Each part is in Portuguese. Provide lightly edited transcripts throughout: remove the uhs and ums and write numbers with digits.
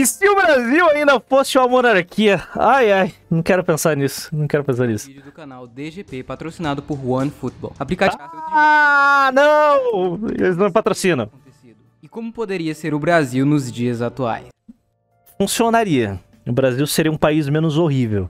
E se o Brasil ainda fosse uma monarquia? Ai, ai, não quero pensar nisso, não quero pensar nisso. Vídeo do canal DGP, patrocinado por OneFootball. Aplicativo... Ah, não! Eles não patrocinam. E como poderia ser o Brasil nos dias atuais? Funcionaria. O Brasil seria um país menos horrível.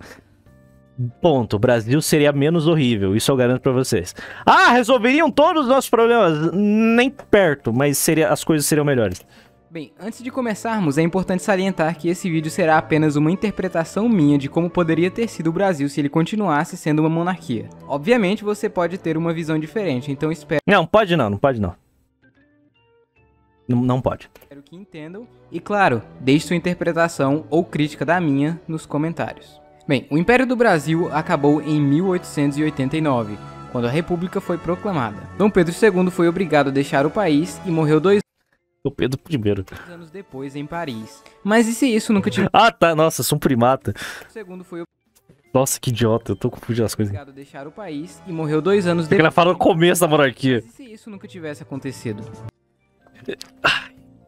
Ponto. O Brasil seria menos horrível. Isso eu garanto pra vocês. Ah, resolveriam todos os nossos problemas? Nem perto, mas as coisas seriam melhores. Bem, antes de começarmos, é importante salientar que esse vídeo será apenas uma interpretação minha de como poderia ter sido o Brasil se ele continuasse sendo uma monarquia. Obviamente, você pode ter uma visão diferente, então espero... Não, pode não, não pode não. Não pode. Espero que entendam. E claro, deixe sua interpretação ou crítica da minha nos comentários. Bem, o Império do Brasil acabou em 1889, quando a República foi proclamada. Dom Pedro II foi obrigado a deixar o país e morreu 2 Pedro I. anos depois em Paris. Mas e se isso nunca tivesse... Ah, tá. Nossa, sou um primata. O segundo foi Nossa, que idiota. Eu tô confundindo as coisas. obrigado a deixar o país e morreu 2 anos Porque depois. ela fala no começo da monarquia. Mas e se isso nunca tivesse acontecido?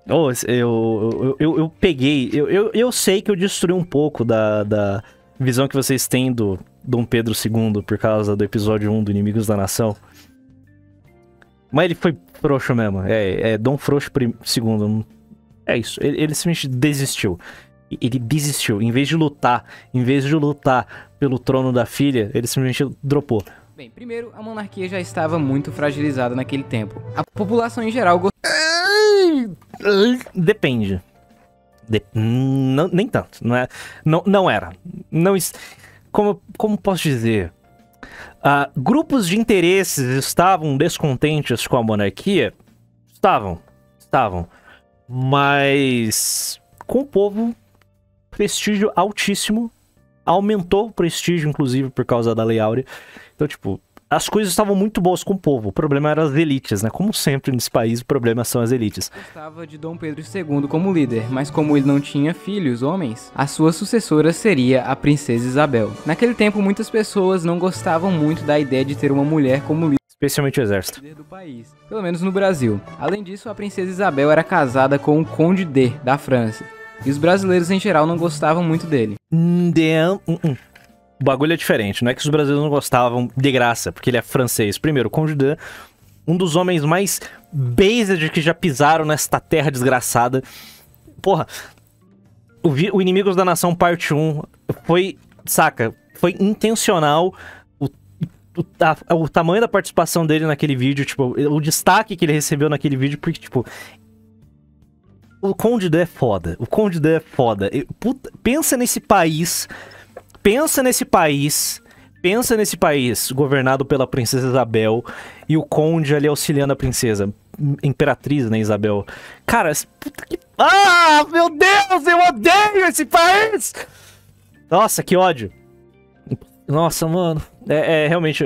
Oh, eu peguei... Eu sei que eu destruí um pouco da visão que vocês têm do Dom Pedro II por causa do episódio 1 do Inimigos da Nação. Mas ele foi frouxo mesmo. É Dom Frouxo II. É isso. Ele simplesmente desistiu. Ele desistiu. Em vez de lutar pelo trono da filha, ele simplesmente dropou. Bem, primeiro, a monarquia já estava muito fragilizada naquele tempo. A população em geral Depende. Nem tanto. Não era. Como posso dizer? Grupos de interesses estavam descontentes com a monarquia? Estavam. Mas com o povo, prestígio altíssimo. Aumentou o prestígio, inclusive, por causa da Lei Áurea. Então, tipo, as coisas estavam muito boas com o povo. O problema eram as elites, né? Como sempre nesse país, o problema são as elites. gostava de Dom Pedro II como líder, mas como ele não tinha filhos homens, a sua sucessora seria a princesa Isabel. Naquele tempo, muitas pessoas não gostavam muito da ideia de ter uma mulher como líder Especialmente o exército. do país, pelo menos no Brasil. Além disso, a princesa Isabel era casada com o Conde D, da França, e os brasileiros em geral não gostavam muito dele. O bagulho é diferente, não é que os brasileiros não gostavam de graça, porque ele é francês. Primeiro, o Conde D, um dos homens mais based que já pisaram nesta terra desgraçada. Porra, o Inimigos da Nação parte 1 foi, saca, foi intencional o tamanho da participação dele naquele vídeo, tipo, o destaque que ele recebeu naquele vídeo, porque, tipo, o Conde D é foda, Pensa nesse país governado pela princesa Isabel e o conde ali auxiliando a princesa. Imperatriz, né, Isabel? Cara, puta que... Ah, meu Deus, eu odeio esse país! Nossa, que ódio. Nossa, mano. Realmente,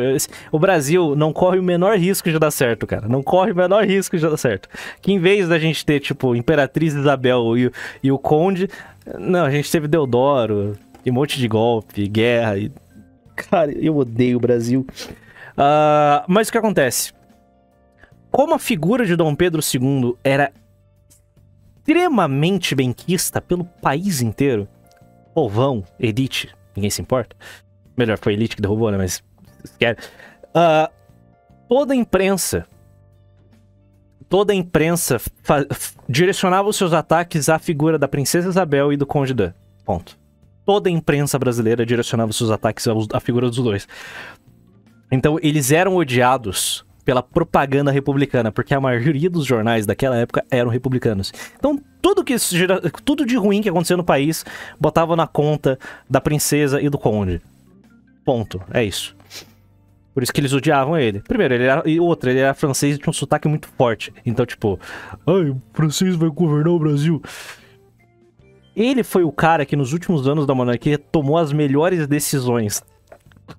o Brasil não corre o menor risco de dar certo, cara. Não corre o menor risco de dar certo. Que em vez da gente ter, tipo, Imperatriz Isabel e o conde... Não, a gente teve Deodoro... E um monte de golpe, guerra. Cara, eu odeio o Brasil. Mas o que acontece? Como a figura de Dom Pedro II era extremamente benquista pelo país inteiro, povão, elite, ninguém se importa. Melhor, foi a elite que derrubou, né? Mas toda a imprensa direcionava os seus ataques à figura da princesa Isabel e do Conde D. Ponto. Toda a imprensa brasileira direcionava seus ataques à figura dos dois. Então, eles eram odiados pela propaganda republicana, porque a maioria dos jornais daquela época eram republicanos. Então, tudo de ruim que acontecia no país, botava na conta da princesa e do conde. Ponto. É isso. Por isso que eles odiavam ele. Primeiro, ele era francês e tinha um sotaque muito forte. Então, tipo, ai, o francês vai governar o Brasil. Ele foi o cara que nos últimos anos da monarquia tomou as melhores decisões.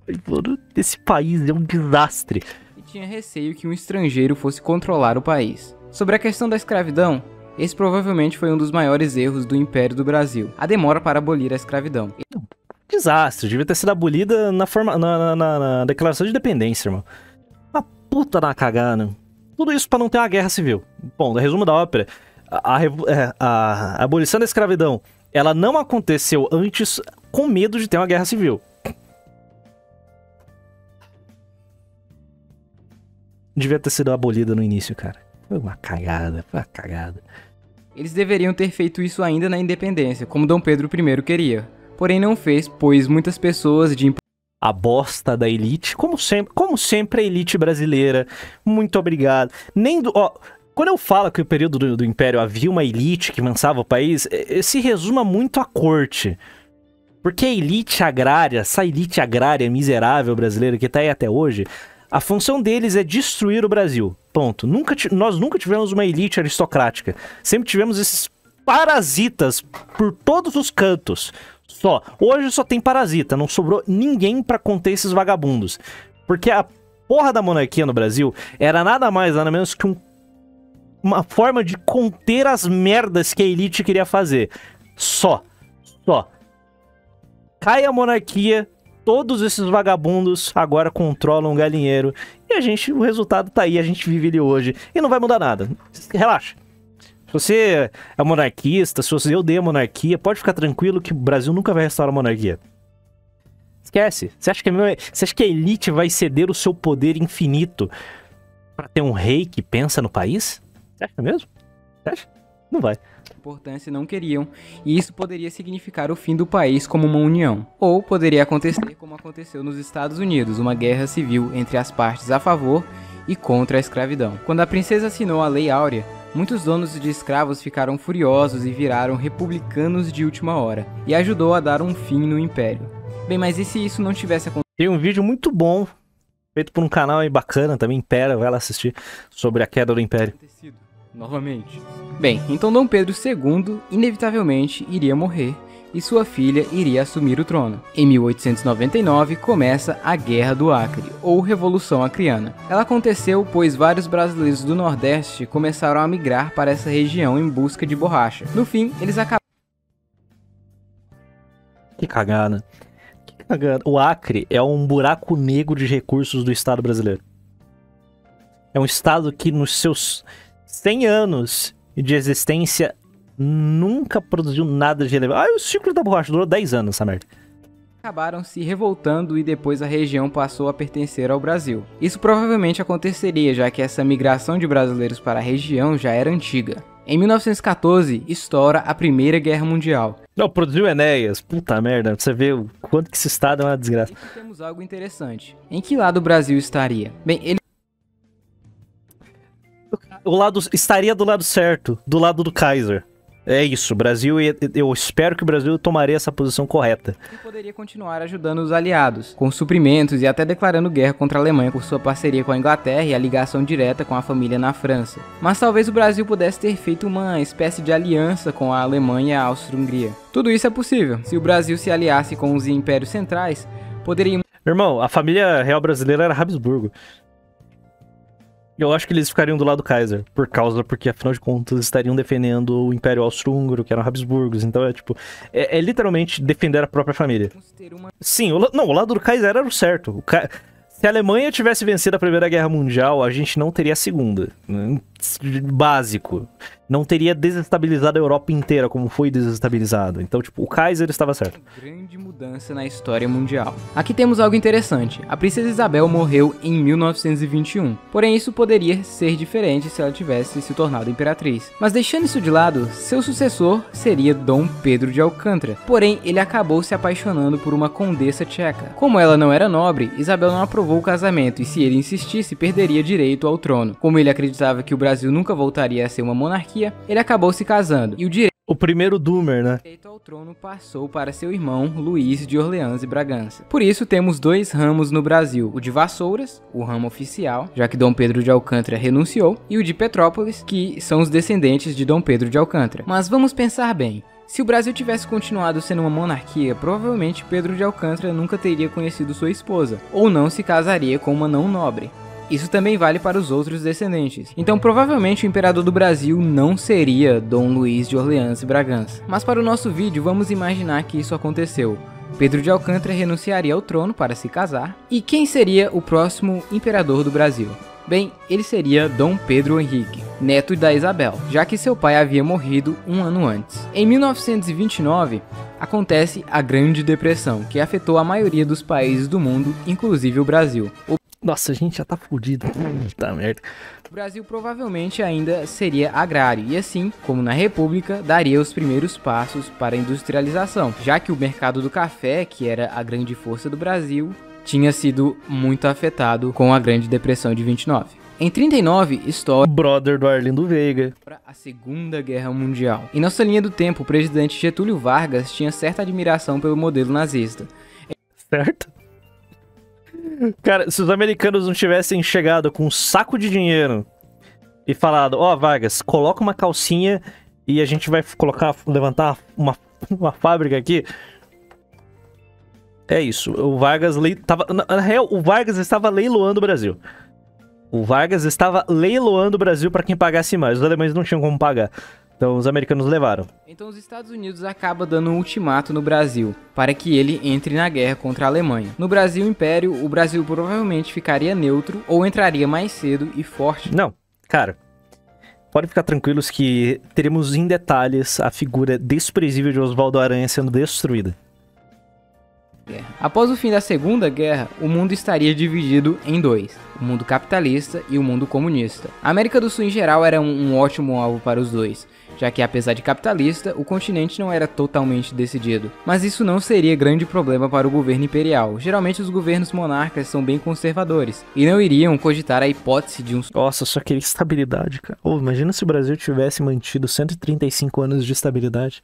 Ai, mano, esse país é um desastre. E tinha receio que um estrangeiro fosse controlar o país. Sobre a questão da escravidão, esse provavelmente foi um dos maiores erros do Império do Brasil, a demora para abolir a escravidão. Desastre, devia ter sido abolida na declaração de independência, irmão. Uma puta da cagada. Tudo isso pra não ter uma guerra civil. Bom, resumo da ópera. A abolição da escravidão ela não aconteceu antes com medo de ter uma guerra civil. Devia ter sido abolida no início, cara. Foi uma cagada, foi uma cagada. Eles deveriam ter feito isso ainda na independência, como Dom Pedro I queria. Porém não fez, pois muitas pessoas de... A bosta da elite, como sempre a elite brasileira. Muito obrigado. Quando eu falo que no período do Império havia uma elite que mansava o país, se resuma muito à corte. Porque a elite agrária, essa elite agrária miserável brasileira que tá aí até hoje, a função deles é destruir o Brasil. Ponto. Nós nunca tivemos uma elite aristocrática. Sempre tivemos esses parasitas por todos os cantos. Só. Hoje só tem parasita. Não sobrou ninguém pra conter esses vagabundos. Porque a porra da monarquia no Brasil era nada mais, nada menos que uma forma de conter as merdas que a elite queria fazer. Só. Cai a monarquia, todos esses vagabundos agora controlam o galinheiro. E o resultado tá aí, a gente vive ele hoje. E não vai mudar nada. Relaxa. Se você é monarquista, se você odeia a monarquia, pode ficar tranquilo que o Brasil nunca vai restaurar a monarquia. Esquece. Você acha que a elite vai ceder o seu poder infinito pra ter um rei que pensa no país? Você acha mesmo? Você acha? Não vai. Importância não queriam, e isso poderia significar o fim do país como uma união. Ou poderia acontecer como aconteceu nos Estados Unidos, uma guerra civil entre as partes a favor e contra a escravidão. Quando a princesa assinou a Lei Áurea, muitos donos de escravos ficaram furiosos e viraram republicanos de última hora, e ajudou a dar um fim no império. Bem, mas e se isso não tivesse acontecido? Tem um vídeo muito bom, feito por um canal aí bacana também, Impera, vai lá assistir, sobre a queda do império. Novamente. Bem, então Dom Pedro II inevitavelmente iria morrer e sua filha iria assumir o trono. Em 1899 começa a Guerra do Acre, ou Revolução Acreana. Ela aconteceu pois vários brasileiros do Nordeste começaram a migrar para essa região em busca de borracha. No fim, eles acabaram... Que cagada. O Acre é um buraco negro de recursos do Estado brasileiro. É um Estado que nos seus 100 anos de existência nunca produziu nada de relevante. O ciclo da borracha durou 10 anos, essa merda. Acabaram se revoltando e depois a região passou a pertencer ao Brasil. Isso provavelmente aconteceria, já que essa migração de brasileiros para a região já era antiga. Em 1914, estoura a Primeira Guerra Mundial. Não, produziu Enéas. Puta merda, você vê o quanto que esse estado é uma desgraça. Aqui temos algo interessante. Em que lado o Brasil estaria? Bem, ele... estaria do lado certo, do lado do Kaiser. É isso, o Brasil, eu espero que o Brasil tomaria essa posição correta. E poderia continuar ajudando os aliados, com suprimentos e até declarando guerra contra a Alemanha por sua parceria com a Inglaterra e a ligação direta com a família na França. Mas talvez o Brasil pudesse ter feito uma espécie de aliança com a Alemanha e a Áustria-Hungria. Tudo isso é possível. Se o Brasil se aliasse com os impérios centrais, poderia... Irmão, a família real brasileira era Habsburgo. Eu acho que eles ficariam do lado do Kaiser, porque afinal de contas estariam defendendo o Império Austro-Húngaro, que eram Habsburgos. Então é literalmente defender a própria família. Sim, o lado do Kaiser era o certo. Se a Alemanha tivesse vencido a Primeira Guerra Mundial, a gente não teria a Segunda. Básico. Não teria desestabilizado a Europa inteira como foi desestabilizado. Então, o Kaiser estava certo. Grande mudança na história mundial. Aqui temos algo interessante. A princesa Isabel morreu em 1921. Porém, isso poderia ser diferente se ela tivesse se tornado imperatriz. Mas deixando isso de lado, seu sucessor seria Dom Pedro de Alcântara. Porém, ele acabou se apaixonando por uma condessa tcheca. Como ela não era nobre, Isabel não aprovou o casamento e se ele insistisse, perderia direito ao trono. Como ele acreditava que o Brasil nunca voltaria a ser uma monarquia, ele acabou se casando, e o primeiro Doomer, né? O direito ao trono passou para seu irmão Luís de Orleans e Bragança. Por isso temos dois ramos no Brasil, o de Vassouras, o ramo oficial, já que Dom Pedro de Alcântara renunciou, e o de Petrópolis, que são os descendentes de Dom Pedro de Alcântara. Mas vamos pensar bem. Se o Brasil tivesse continuado sendo uma monarquia, provavelmente Pedro de Alcântara nunca teria conhecido sua esposa, ou não se casaria com uma não nobre. Isso também vale para os outros descendentes. Então provavelmente o imperador do Brasil não seria Dom Luís de Orleans e Bragança. Mas para o nosso vídeo vamos imaginar que isso aconteceu. Pedro de Alcântara renunciaria ao trono para se casar. E quem seria o próximo imperador do Brasil? Bem, ele seria Dom Pedro Henrique, neto da Isabel, já que seu pai havia morrido um ano antes. Em 1929, acontece a Grande Depressão, que afetou a maioria dos países do mundo, inclusive o Brasil. Nossa, a gente já tá fudido. Puta merda. O Brasil provavelmente ainda seria agrário e assim, como na República, daria os primeiros passos para a industrialização, já que o mercado do café, que era a grande força do Brasil, tinha sido muito afetado com a Grande Depressão de 29. Em 39, história Brother do Arlindo Veiga. a Segunda Guerra Mundial. Em nossa linha do tempo, o presidente Getúlio Vargas tinha certa admiração pelo modelo nazista. Certo? Cara, se os americanos não tivessem chegado com um saco de dinheiro e falado, ó, Vargas, coloca uma calcinha e a gente vai levantar uma fábrica aqui. É isso. O Vargas na real, o Vargas estava leiloando o Brasil. O Vargas estava leiloando o Brasil para quem pagasse mais. Os alemães não tinham como pagar. Então os americanos levaram. Então os Estados Unidos acabam dando um ultimato no Brasil para que ele entre na guerra contra a Alemanha. No Brasil Império, o Brasil provavelmente ficaria neutro ou entraria mais cedo e forte. Não, cara. Podem ficar tranquilos que teremos em detalhes a figura desprezível de Oswaldo Aranha sendo destruída. Após o fim da Segunda Guerra, o mundo estaria dividido em dois, o mundo capitalista e o mundo comunista. A América do Sul em geral era um ótimo alvo para os dois, já que apesar de capitalista, o continente não era totalmente decidido. Mas isso não seria grande problema para o governo imperial. Geralmente os governos monarcas são bem conservadores, e não iriam cogitar a hipótese de um... Nossa, só queria estabilidade, cara. Oh, imagina se o Brasil tivesse mantido 135 anos de estabilidade.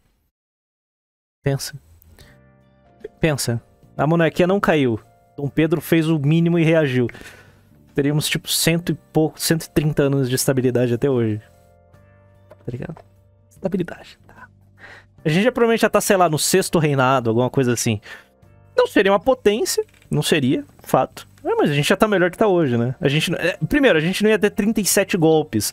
Pensa. Pensa. A monarquia não caiu. Dom Pedro fez o mínimo e reagiu. Teríamos, tipo, 130 anos de estabilidade até hoje. Tá ligado? Estabilidade. Tá. A gente provavelmente já tá, sei lá, no 6º reinado, alguma coisa assim. Não seria uma potência. Não seria, fato. Mas a gente já tá melhor que tá hoje, né? Primeiro, a gente não ia ter 37 golpes.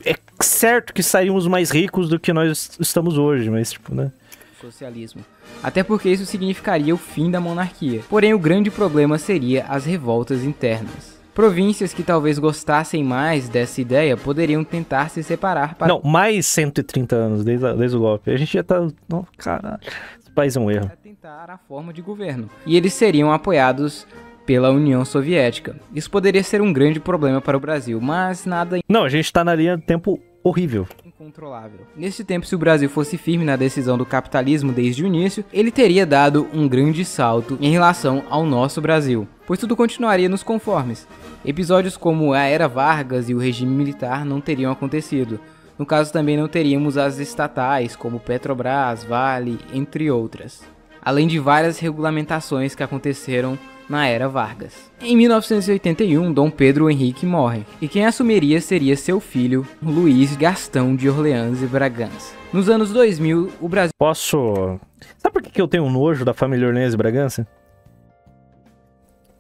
É certo que saímos mais ricos do que nós estamos hoje, mas, tipo, né? Socialismo. Até porque isso significaria o fim da monarquia. Porém, o grande problema seria as revoltas internas. Províncias que talvez gostassem mais dessa ideia poderiam tentar se separar para... Não, mais 130 anos desde o golpe. A gente já tá... Não, caralho. Esse país é um erro. Tentar a forma de governo. E eles seriam apoiados pela União Soviética. Isso poderia ser um grande problema para o Brasil, mas nada... Não, a gente tá na linha do tempo horrível. Incontrolável. Nesse tempo, se o Brasil fosse firme na decisão do capitalismo desde o início, ele teria dado um grande salto em relação ao nosso Brasil, pois tudo continuaria nos conformes. Episódios como a Era Vargas e o regime militar não teriam acontecido. No caso, também não teríamos as estatais, como Petrobras, Vale, entre outras. Além de várias regulamentações que aconteceram na Era Vargas. Em 1981, Dom Pedro Henrique morre, e quem assumiria seria seu filho, Luís Gastão de Orleans e Bragança. Nos anos 2000, o Brasil... Sabe por que eu tenho nojo da família Orleans e Bragança?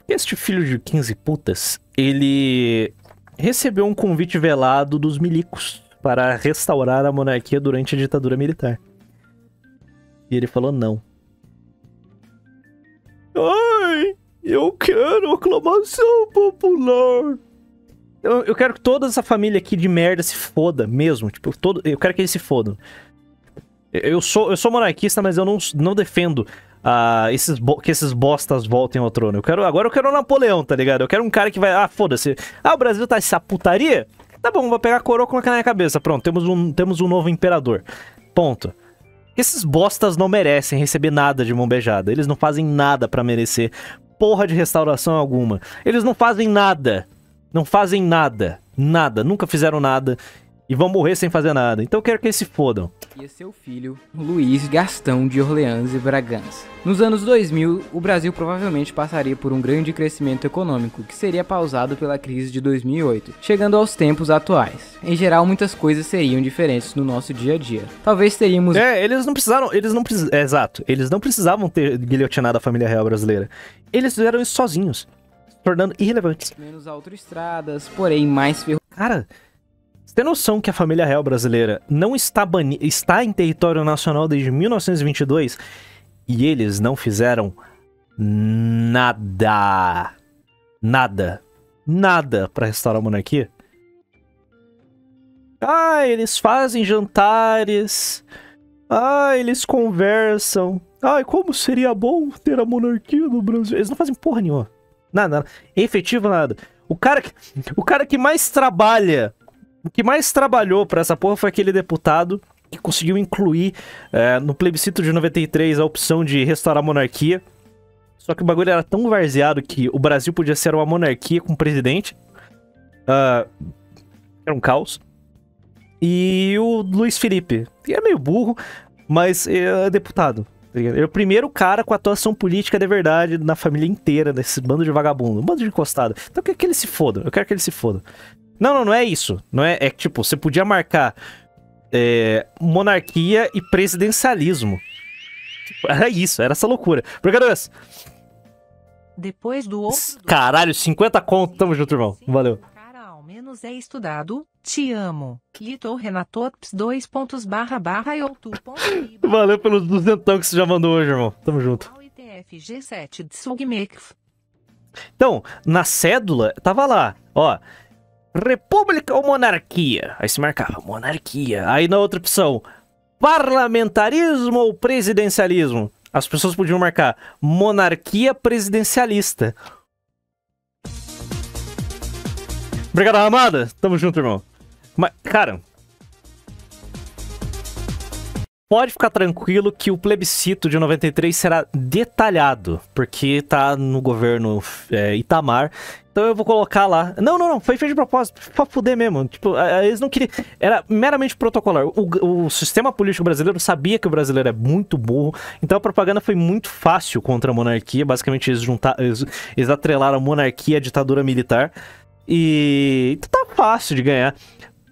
Este filho de 15 putas, ele recebeu um convite velado dos milicos para restaurar a monarquia durante a ditadura militar. E ele falou não. Ai, eu quero aclamação popular. Eu quero que toda essa família aqui de merda se foda mesmo. Tipo, eu quero que eles se fodam. Eu sou monarquista, mas eu não defendo que esses bostas voltem ao trono. Agora eu quero o Napoleão, tá ligado? Eu quero um cara que vai... Ah, foda-se. Ah, o Brasil tá essa putaria? Tá bom, vou pegar a coroa e colocar na minha cabeça. Pronto, temos um novo imperador. Ponto. Esses bostas não merecem receber nada de mão beijada. Eles não fazem nada pra merecer porra de restauração alguma. Eles não fazem nada. Não fazem nada. Nada. Nunca fizeram nada. E vão morrer sem fazer nada. Então eu quero que eles se fodam. E seu filho, Luís Gastão de Orleans e Bragança. Nos anos 2000, o Brasil provavelmente passaria por um grande crescimento econômico, que seria pausado pela crise de 2008, chegando aos tempos atuais. Em geral, muitas coisas seriam diferentes no nosso dia a dia. Talvez teríamos... Exato. Eles não precisavam ter guilhotinado a família real brasileira. Eles fizeram isso sozinhos, se tornando irrelevantes. Menos autoestradas, porém mais Cara... Você tem noção que a família real brasileira não está em território nacional desde 1922 e eles não fizeram nada. Nada. nada pra restaurar a monarquia. Ah, eles fazem jantares. Ah, eles conversam. Ai, como seria bom ter a monarquia no Brasil. Eles não fazem porra nenhuma. Nada. Efetivo, nada. O cara que mais trabalha, o que mais trabalhou pra essa porra foi aquele deputado que conseguiu incluir no plebiscito de 93 a opção de restaurar a monarquia. Só que o bagulho era tão varzeado que o Brasil podia ser uma monarquia com presidente. Era um caos. E o Luiz Felipe, que é meio burro, mas é deputado. Ele é o primeiro cara com atuação política de verdade na família inteira, desse bando de vagabundo, um bando de encostado. Então eu quero que ele se foda, eu quero que ele se foda. Não é isso. Não é, é tipo, você podia marcar monarquia e presidencialismo. Tipo, era isso, era essa loucura. Brigadores! Depois do outro... Caralho, 50 conto, tamo junto, irmão. Valeu. Cara, ao menos é estudado. Te amo. Litor Renatops 2 //youtube.com. Valeu pelos 200 que você já mandou hoje, irmão. Tamo junto. ITFG7 Tsugmekf. Então, na cédula, tava lá, ó. República ou monarquia? Aí se marcava, monarquia. Aí na outra opção, parlamentarismo ou presidencialismo? As pessoas podiam marcar monarquia presidencialista. Obrigado, Ramada. Tamo junto, irmão. Mas, cara, pode ficar tranquilo que o plebiscito de 93 será detalhado, porque tá no governo Itamar. Então eu vou colocar lá. Não, foi feito de propósito, pra fuder mesmo. Tipo, eles não queriam. Era meramente protocolar. O sistema político brasileiro sabia que o brasileiro é muito burro, então a propaganda foi muito fácil contra a monarquia. Basicamente, eles atrelaram a monarquia à ditadura militar. E tá fácil de ganhar.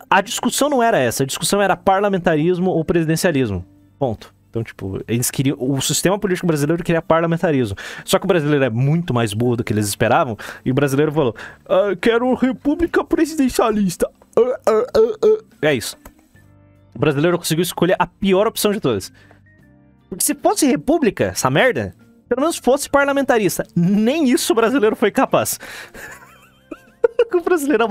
A discussão não era essa, a discussão era parlamentarismo ou presidencialismo. Ponto. Então, tipo, eles queriam. O sistema político brasileiro queria parlamentarismo. Só que o brasileiro é muito mais burro do que eles esperavam. E o brasileiro falou: quero república presidencialista. É isso. O brasileiro conseguiu escolher a pior opção de todas. Porque se fosse república, essa merda, pelo menos fosse parlamentarista. Nem isso o brasileiro foi capaz. O brasileiro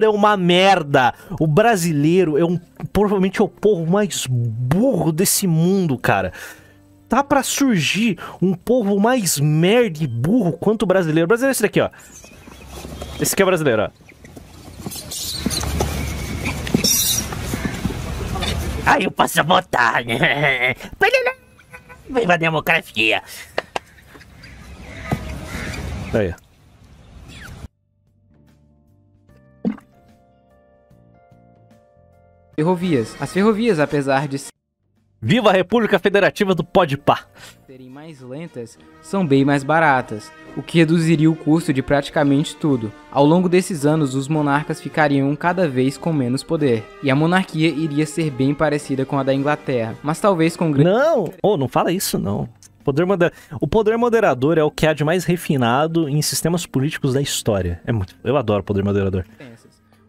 é uma merda. O brasileiro é provavelmente é o povo mais burro desse mundo, cara. Tá pra surgir um povo mais merda e burro quanto o brasileiro. O brasileiro é esse daqui, ó. Esse aqui é o brasileiro, ó. Aí eu posso votar, né? Viva a democracia. Aí, ó. Ferrovias. As ferrovias, apesar de Viva a República Federativa do Podpah. serem mais lentas, são bem mais baratas, o que reduziria o custo de praticamente tudo. Ao longo desses anos, os monarcas ficariam cada vez com menos poder, e a monarquia iria ser bem parecida com a da Inglaterra, mas talvez com grande... Não fala isso não. O poder moderador é o que há de mais refinado em sistemas políticos da história. Eu adoro o poder moderador.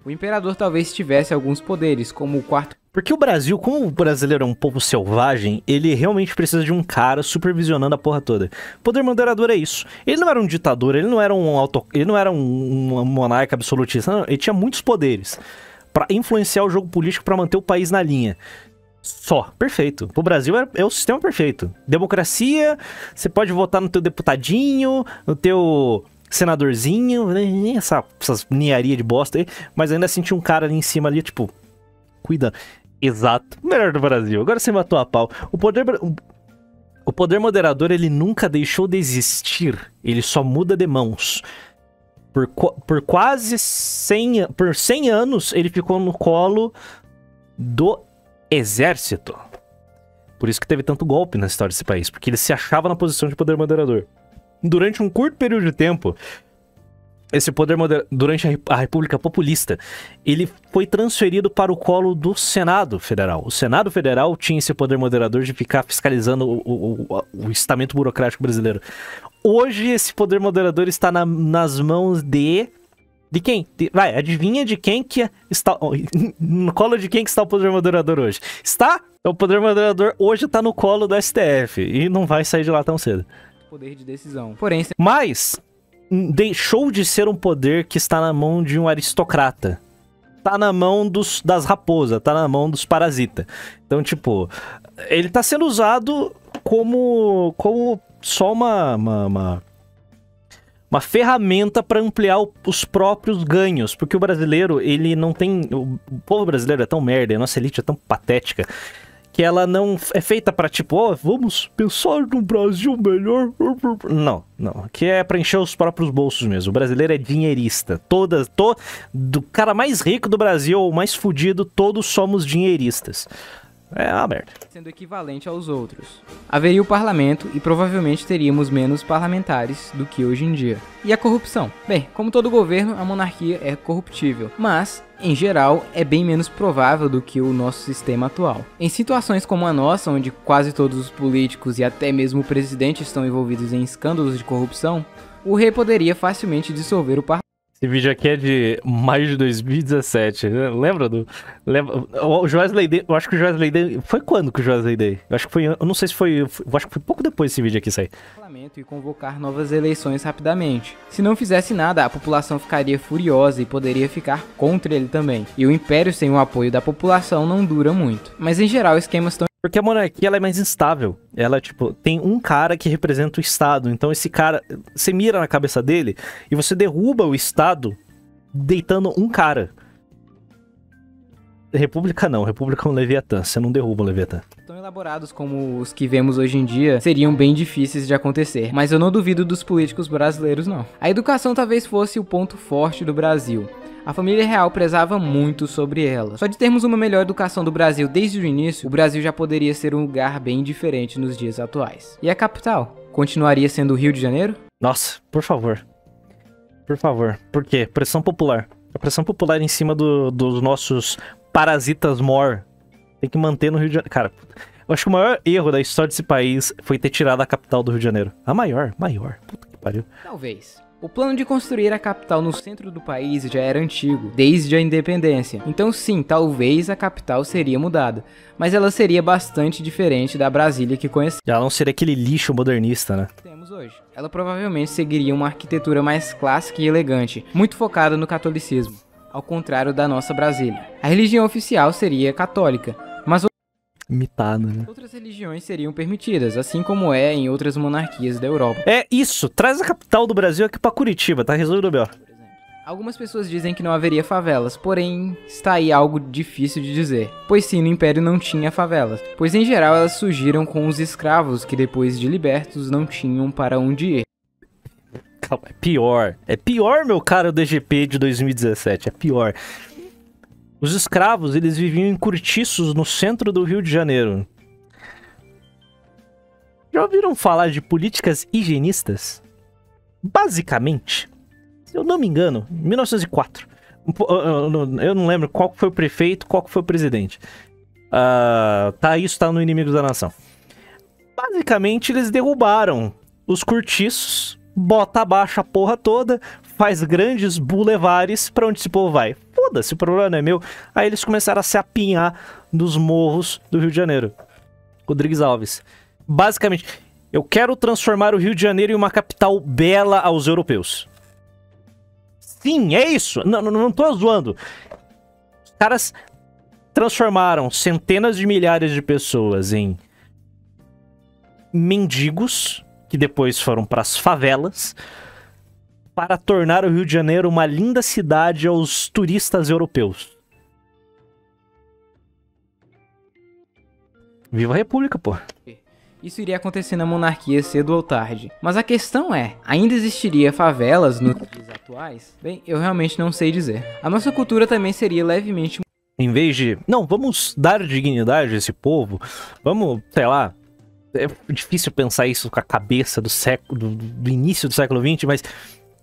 O imperador talvez tivesse alguns poderes, como o quarto... Porque o Brasil, como o brasileiro é um povo selvagem, ele realmente precisa de um cara supervisionando a porra toda. O poder moderador é isso. Ele não era um ditador, ele não era um monarca absolutista, não, ele tinha muitos poderes pra influenciar o jogo político pra manter o país na linha. Só, perfeito. O Brasil é o sistema perfeito. Democracia, você pode votar no teu deputadinho, no teu... senadorzinho, essas ninharia de bosta aí, mas ainda senti um cara ali em cima ali, tipo, cuidando. Exato, melhor do Brasil. Agora você matou a pau. O poder moderador, ele nunca deixou de existir, ele só muda de mãos. Por quase 100 anos, ele ficou no colo do exército. Por isso que teve tanto golpe na história desse país, porque ele se achava na posição de poder moderador. Durante um curto período de tempo, esse poder durante a República Populista, ele foi transferido para o colo do Senado Federal. O Senado Federal tinha esse poder moderador de ficar fiscalizando o estamento burocrático brasileiro. Hoje, esse poder moderador está nas mãos de... De quem? Vai, adivinha de quem que está... No colo de quem que está o poder moderador hoje? O poder moderador hoje está no colo do STF e não vai sair de lá tão cedo. Poder de decisão. Porém, mas deixou de ser um poder que está na mão de um aristocrata. Tá na mão das raposas, tá na mão dos parasitas. Então, tipo, ele tá sendo usado como só uma ferramenta para ampliar os próprios ganhos. Porque o brasileiro, ele não tem... O povo brasileiro é tão merda, a nossa elite é tão patética, que ela não é feita pra, tipo, ó, vamos pensar no Brasil melhor. Não. Que é pra encher os próprios bolsos mesmo. O brasileiro é dinheirista. Do cara mais rico do Brasil ou mais fudido, todos somos dinheiristas. É uma merda. Sendo equivalente aos outros. Haveria o parlamento e provavelmente teríamos menos parlamentares do que hoje em dia. E a corrupção? Bem, como todo governo, a monarquia é corruptível, mas, em geral, é bem menos provável do que o nosso sistema atual. Em situações como a nossa, onde quase todos os políticos e até mesmo o presidente estão envolvidos em escândalos de corrupção, o rei poderia facilmente dissolver o parlamento. Esse vídeo aqui é de maio de 2017. Lembra do... O Joesley Day... Eu acho que o Joesley Day... Foi quando que o Joesley Day? Eu acho que foi... Eu não sei se foi... Eu acho que foi pouco depois desse vídeo aqui sair. E convocar novas eleições rapidamente. Se não fizesse nada, a população ficaria furiosa e poderia ficar contra ele também. E o império sem o apoio da população não dura muito. Mas em geral, esquemas estão... Porque a monarquia, ela é mais instável. Ela, tipo, tem um cara que representa o Estado. Então esse cara, você mira na cabeça dele e você derruba o Estado deitando um cara. República não. República é um Leviatã. Você não derruba um Leviatã. Tão elaborados como os que vemos hoje em dia seriam bem difíceis de acontecer. Mas eu não duvido dos políticos brasileiros, não. A educação talvez fosse o ponto forte do Brasil. A família real prezava muito sobre ela. Só de termos uma melhor educação do Brasil desde o início, o Brasil já poderia ser um lugar bem diferente nos dias atuais. E a capital? Continuaria sendo o Rio de Janeiro? Nossa, por favor. Por favor. Por quê? Pressão popular. A pressão popular em cima dos nossos parasitas mor. Tem que manter no Rio de Janeiro. Cara, eu acho que o maior erro da história desse país foi ter tirado a capital do Rio de Janeiro. A maior. Puta que pariu. Talvez. O plano de construir a capital no centro do país já era antigo, desde a independência. Então sim, talvez a capital seria mudada, mas ela seria bastante diferente da Brasília que conhecemos. Ela não seria aquele lixo modernista, né? Temos hoje. Ela provavelmente seguiria uma arquitetura mais clássica e elegante, muito focada no catolicismo, ao contrário da nossa Brasília. A religião oficial seria católica, mas Imitado, né? outras religiões seriam permitidas, assim como é em outras monarquias da Europa. É isso, traz a capital do Brasil aqui pra Curitiba, tá resolvido o B.O. Algumas pessoas dizem que não haveria favelas, porém está aí algo difícil de dizer. Pois sim, no Império não tinha favelas, pois em geral elas surgiram com os escravos que depois de libertos não tinham para onde ir. Calma, é pior, meu caro DGP de 2017, é pior. Os escravos, eles viviam em cortiços no centro do Rio de Janeiro. Já ouviram falar de políticas higienistas? Basicamente, se eu não me engano, em 1904. Eu não lembro qual foi o prefeito, qual foi o presidente. Isso tá no Inimigos da Nação. Basicamente, eles derrubaram os cortiços, bota abaixo a porra toda, faz grandes bulevares pra onde esse povo vai. Foda-se, o problema não é meu. Aí eles começaram a se apinhar nos morros do Rio de Janeiro. Rodrigues Alves. Basicamente, eu quero transformar o Rio de Janeiro em uma capital bela aos europeus. Sim, é isso. Não tô zoando. Os caras transformaram centenas de milhares de pessoas em mendigos, que depois foram pras favelas, para tornar o Rio de Janeiro uma linda cidade aos turistas europeus. Viva a República, pô. Isso iria acontecer na monarquia cedo ou tarde. Mas a questão é, ainda existiria favelas nos dias atuais? Bem, eu realmente não sei dizer. A nossa cultura também seria levemente... Em vez de... Não, vamos dar dignidade a esse povo. Vamos, sei lá... É difícil pensar isso com a cabeça do início do século XX, mas...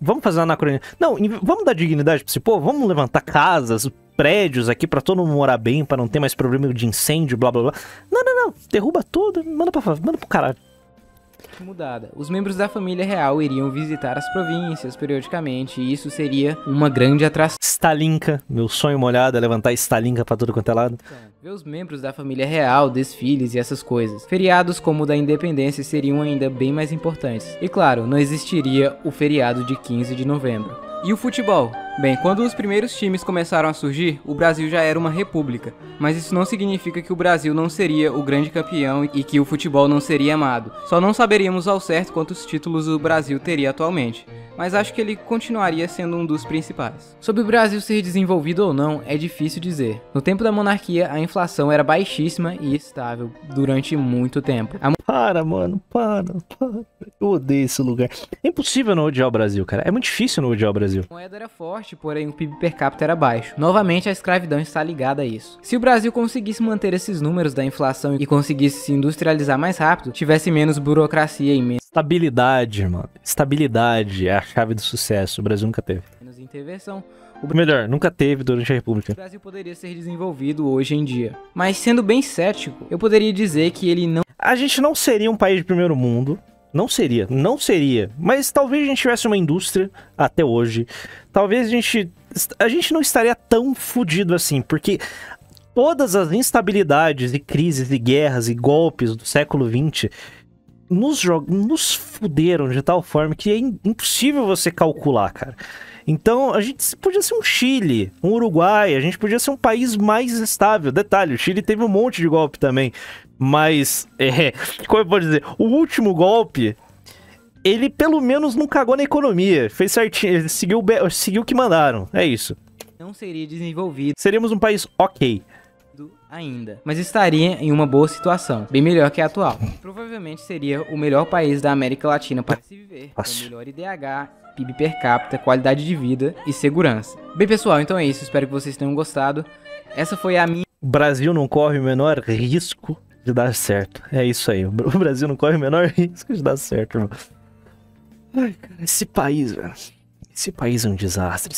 Vamos fazer uma anacronia. Não, vamos dar dignidade pra esse povo? Vamos levantar casas, prédios aqui pra todo mundo morar bem, pra não ter mais problema de incêndio, blá blá blá. Não. Derruba tudo, manda pro caralho. fosse mudada. Os membros da família real iriam visitar as províncias periodicamente e isso seria uma grande atração. Stalinka, meu sonho molhado é levantar Stalinka pra tudo quanto é lado. Ver os membros da família real, desfiles e essas coisas. Feriados como o da independência seriam ainda bem mais importantes. E claro, não existiria o feriado de 15 de novembro. E o futebol? Bem, quando os primeiros times começaram a surgir, o Brasil já era uma república, mas isso não significa que o Brasil não seria o grande campeão e que o futebol não seria amado. Só não saberíamos ao certo quantos títulos o Brasil teria atualmente, mas acho que ele continuaria sendo um dos principais. Sobre o Brasil ser desenvolvido ou não, é difícil dizer. No tempo da monarquia, a inflação era baixíssima e estável durante muito tempo. Para, mano, para. Eu odeio esse lugar. É impossível não odiar o Brasil, cara. É muito difícil não odiar o Brasil. A moeda era forte, porém o PIB per capita era baixo. Novamente, a escravidão está ligada a isso. Se o Brasil conseguisse manter esses números da inflação e conseguisse se industrializar mais rápido, tivesse menos burocracia e menos Estabilidade, irmão. Estabilidade é a chave do sucesso. O Brasil nunca teve. intervenção, Melhor, nunca teve durante a República. o Brasil poderia ser desenvolvido hoje em dia. Mas sendo bem cético, eu poderia dizer que ele não A gente não seria um país de primeiro mundo. Não seria. Mas talvez a gente tivesse uma indústria até hoje. Talvez a gente não estaria tão fudido assim, porque todas as instabilidades e crises e guerras e golpes do século XX nos fuderam de tal forma que é impossível você calcular, cara. Então, a gente podia ser um Chile, um Uruguai, a gente podia ser um país mais estável. Detalhe, o Chile teve um monte de golpe também. Mas, como eu posso dizer, o último golpe, ele pelo menos não cagou na economia. Fez certinho, ele seguiu o que mandaram. É isso. seria desenvolvido Seríamos um país ok. ainda, mas estaria em uma boa situação, bem melhor que a atual. Provavelmente seria o melhor país da América Latina para se viver, com o melhor IDH, PIB per capita, qualidade de vida e segurança. Bem, pessoal, então é isso. Espero que vocês tenham gostado. Essa foi a minha... O Brasil não corre o menor risco de dar certo. É isso aí. O Brasil não corre o menor risco de dar certo, irmão. Ai, cara, esse país, velho. Esse país é um desastre.